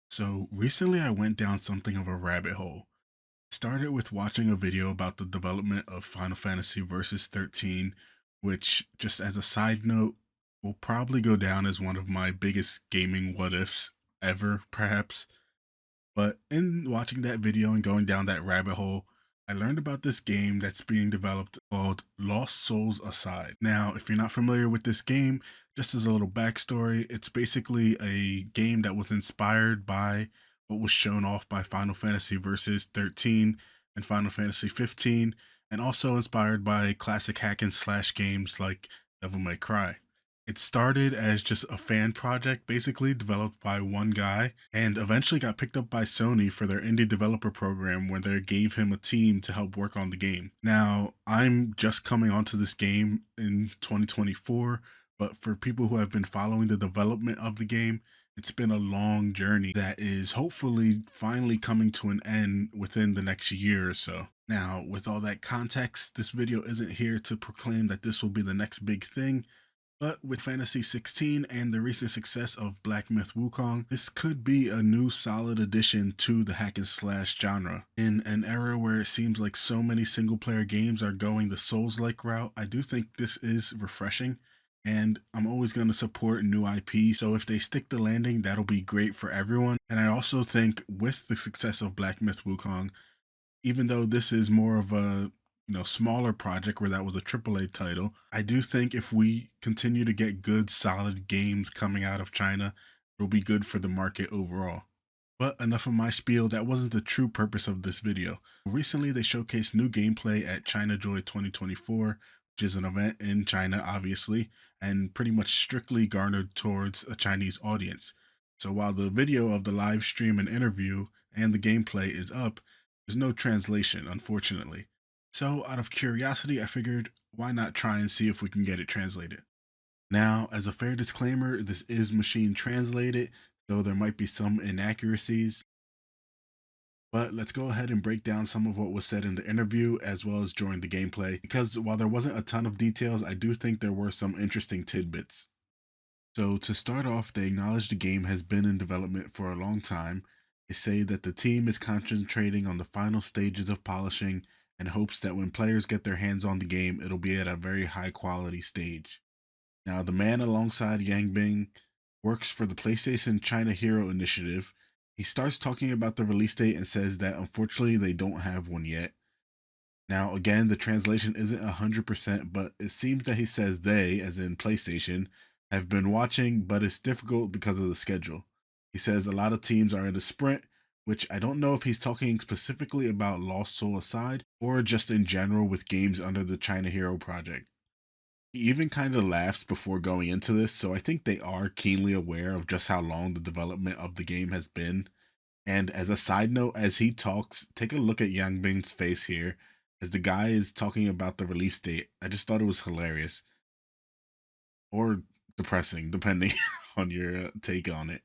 So recently I went down something of a rabbit hole. Started with watching a video about the development of Final Fantasy Versus 13, which, just as a side note, will probably go down as one of my biggest gaming what ifs ever, perhaps. But in watching that video and going down that rabbit hole, I learned about this game that's being developed called Lost Souls Aside. Now, if you're not familiar with this game, just as a little backstory, it's basically a game that was inspired by what was shown off by Final Fantasy Versus 13 and Final Fantasy 15, and also inspired by classic hack and slash games like Devil May Cry. It started as just a fan project, basically developed by one guy, and eventually got picked up by Sony for their indie developer program where they gave him a team to help work on the game. Now, I'm just coming onto this game in 2024, but for people who have been following the development of the game, it's been a long journey that is hopefully finally coming to an end within the next year or so. Now, with all that context, this video isn't here to proclaim that this will be the next big thing. But with Fantasy 16 and the recent success of Black Myth Wukong, this could be a new solid addition to the hack and slash genre. In an era where it seems like so many single player games are going the Souls like route, I do think this is refreshing. And I'm always going to support new IP. So if they stick the landing, that'll be great for everyone. And I also think with the success of Black Myth Wukong, even though this is more of a smaller project where that was a AAA title, I do think if we continue to get good solid games coming out of China, it'll be good for the market overall. But enough of my spiel, that wasn't the true purpose of this video. Recently they showcased new gameplay at ChinaJoy 2024, which is an event in China obviously, and pretty much strictly garnered towards a Chinese audience. So while the video of the live stream and interview and the gameplay is up, there's no translation, unfortunately. So, out of curiosity, I figured why not try and see if we can get it translated. Now, as a fair disclaimer, this is machine translated, though there might be some inaccuracies. But let's go ahead and break down some of what was said in the interview as well as during the gameplay, because while there wasn't a ton of details, I do think there were some interesting tidbits. So, to start off, they acknowledge the game has been in development for a long time. They say that the team is concentrating on the final stages of polishing and hopes that when players get their hands on the game, it'll be at a very high quality stage. Now, the man alongside Yang Bing works for the PlayStation China Hero Initiative. He starts talking about the release date and says that unfortunately they don't have one yet. Now, again, the translation isn't 100%, but it seems that he says they, as in PlayStation, have been watching, but it's difficult because of the schedule. He says a lot of teams are in a sprint, which I don't know if he's talking specifically about Lost Soul Aside or just in general with games under the China Hero project. He even kind of laughs before going into this, so I think they are keenly aware of just how long the development of the game has been. And as a side note, as he talks, take a look at Yang Bing's face here as the guy is talking about the release date. I just thought it was hilarious or depressing, depending on your take on it.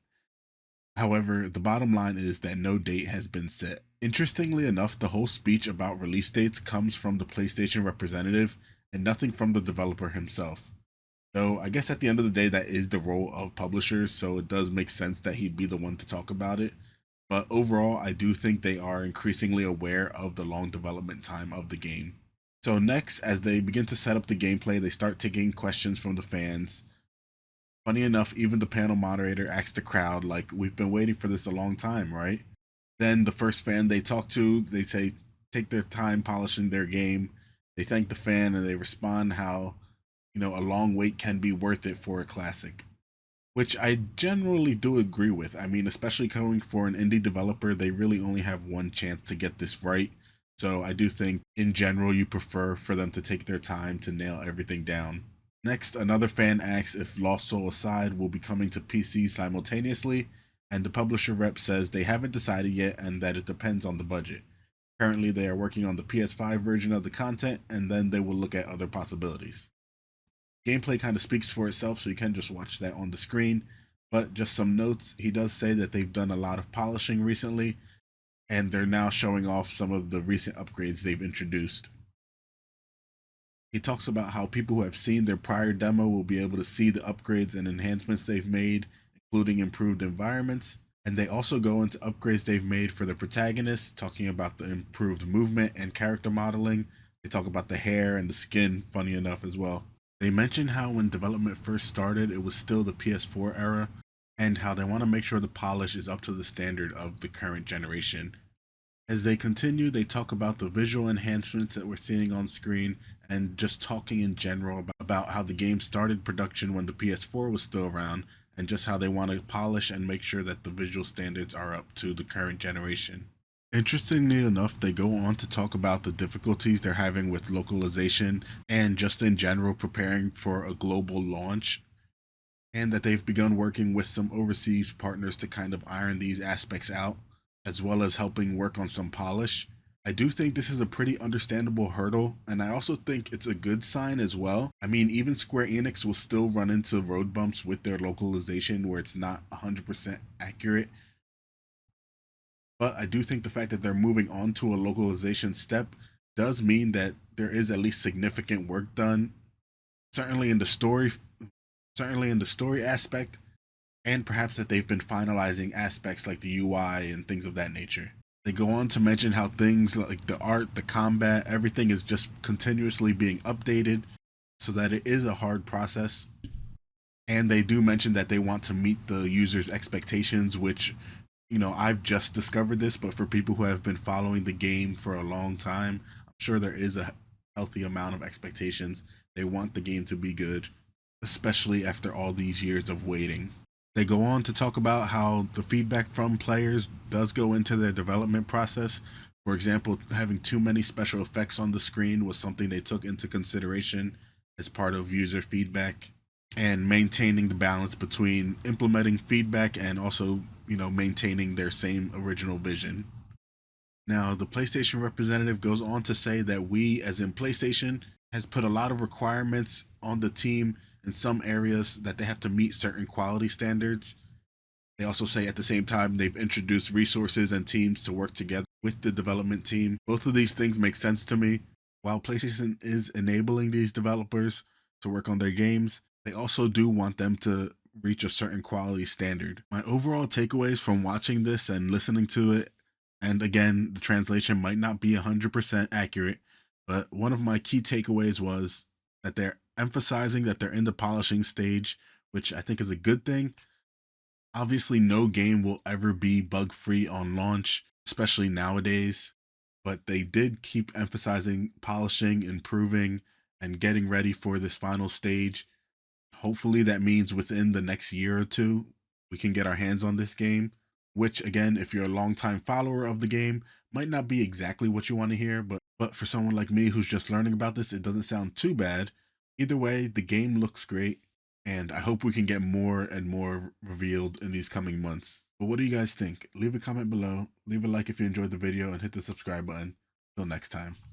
However, the bottom line is that no date has been set. Interestingly enough, the whole speech about release dates comes from the PlayStation representative and nothing from the developer himself. Though I guess at the end of the day, that is the role of publishers, so it does make sense that he'd be the one to talk about it. But overall, I do think they are increasingly aware of the long development time of the game. So next, as they begin to set up the gameplay, they start taking questions from the fans. Funny enough, even the panel moderator asks the crowd, like, we've been waiting for this a long time, right? Then the first fan they talk to, they say, take their time polishing their game. They thank the fan and they respond how, a long wait can be worth it for a classic, which I generally do agree with. I mean, especially coming for an indie developer, they really only have one chance to get this right. So I do think in general you prefer for them to take their time to nail everything down. Next, another fan asks if Lost Soul Aside will be coming to PC simultaneously, and the publisher rep says they haven't decided yet and that it depends on the budget. Currently, they are working on the PS5 version of the content, and then they will look at other possibilities. Gameplay kind of speaks for itself, so you can just watch that on the screen. But just some notes, he does say that they've done a lot of polishing recently, and they're now showing off some of the recent upgrades they've introduced. He talks about how people who have seen their prior demo will be able to see the upgrades and enhancements they've made, including improved environments. And they also go into upgrades they've made for the protagonists, talking about the improved movement and character modeling. They talk about the hair and the skin, funny enough, as well. They mention how when development first started, it was still the PS4 era, and how they want to make sure the polish is up to the standard of the current generation. As they continue, they talk about the visual enhancements that we're seeing on screen and just talking in general about how the game started production when the PS4 was still around and just how they want to polish and make sure that the visual standards are up to the current generation. Interestingly enough, they go on to talk about the difficulties they're having with localization and just in general preparing for a global launch, and that they've begun working with some overseas partners to kind of iron these aspects out, as well as helping work on some polish. I do think this is a pretty understandable hurdle, and I also think it's a good sign as well. I mean, even Square Enix will still run into road bumps with their localization where it's not 100% accurate, but I do think the fact that they're moving on to a localization step does mean that there is at least significant work done, certainly in the story, certainly in the story aspect, and perhaps that they've been finalizing aspects like the UI and things of that nature. They go on to mention how things like the art, the combat, everything is just continuously being updated so that it is a hard process. And they do mention that they want to meet the user's expectations, which, I've just discovered this, but for people who have been following the game for a long time, I'm sure there is a healthy amount of expectations. They want the game to be good, especially after all these years of waiting. They go on to talk about how the feedback from players does go into their development process. For example, having too many special effects on the screen was something they took into consideration as part of user feedback, and maintaining the balance between implementing feedback and also, maintaining their same original vision. Now, the PlayStation representative goes on to say that we, as in PlayStation, has put a lot of requirements on the team in some areas that they have to meet certain quality standards. They also say at the same time they've introduced resources and teams to work together with the development team. Both of these things make sense to me. While PlayStation is enabling these developers to work on their games, they also do want them to reach a certain quality standard. My overall takeaways from watching this and listening to it, and again, the translation might not be 100% accurate, but one of my key takeaways was that they're emphasizing that they're in the polishing stage, which I think is a good thing. Obviously, no game will ever be bug free on launch, especially nowadays, but they did keep emphasizing polishing, improving, and getting ready for this final stage. Hopefully, that means within the next year or two, we can get our hands on this game, which, again, if you're a longtime follower of the game, might not be exactly what you want to hear, but for someone like me who's just learning about this, it doesn't sound too bad. Either way, the game looks great, and I hope we can get more and more revealed in these coming months. But what do you guys think? Leave a comment below, leave a like if you enjoyed the video, and hit the subscribe button. Till next time.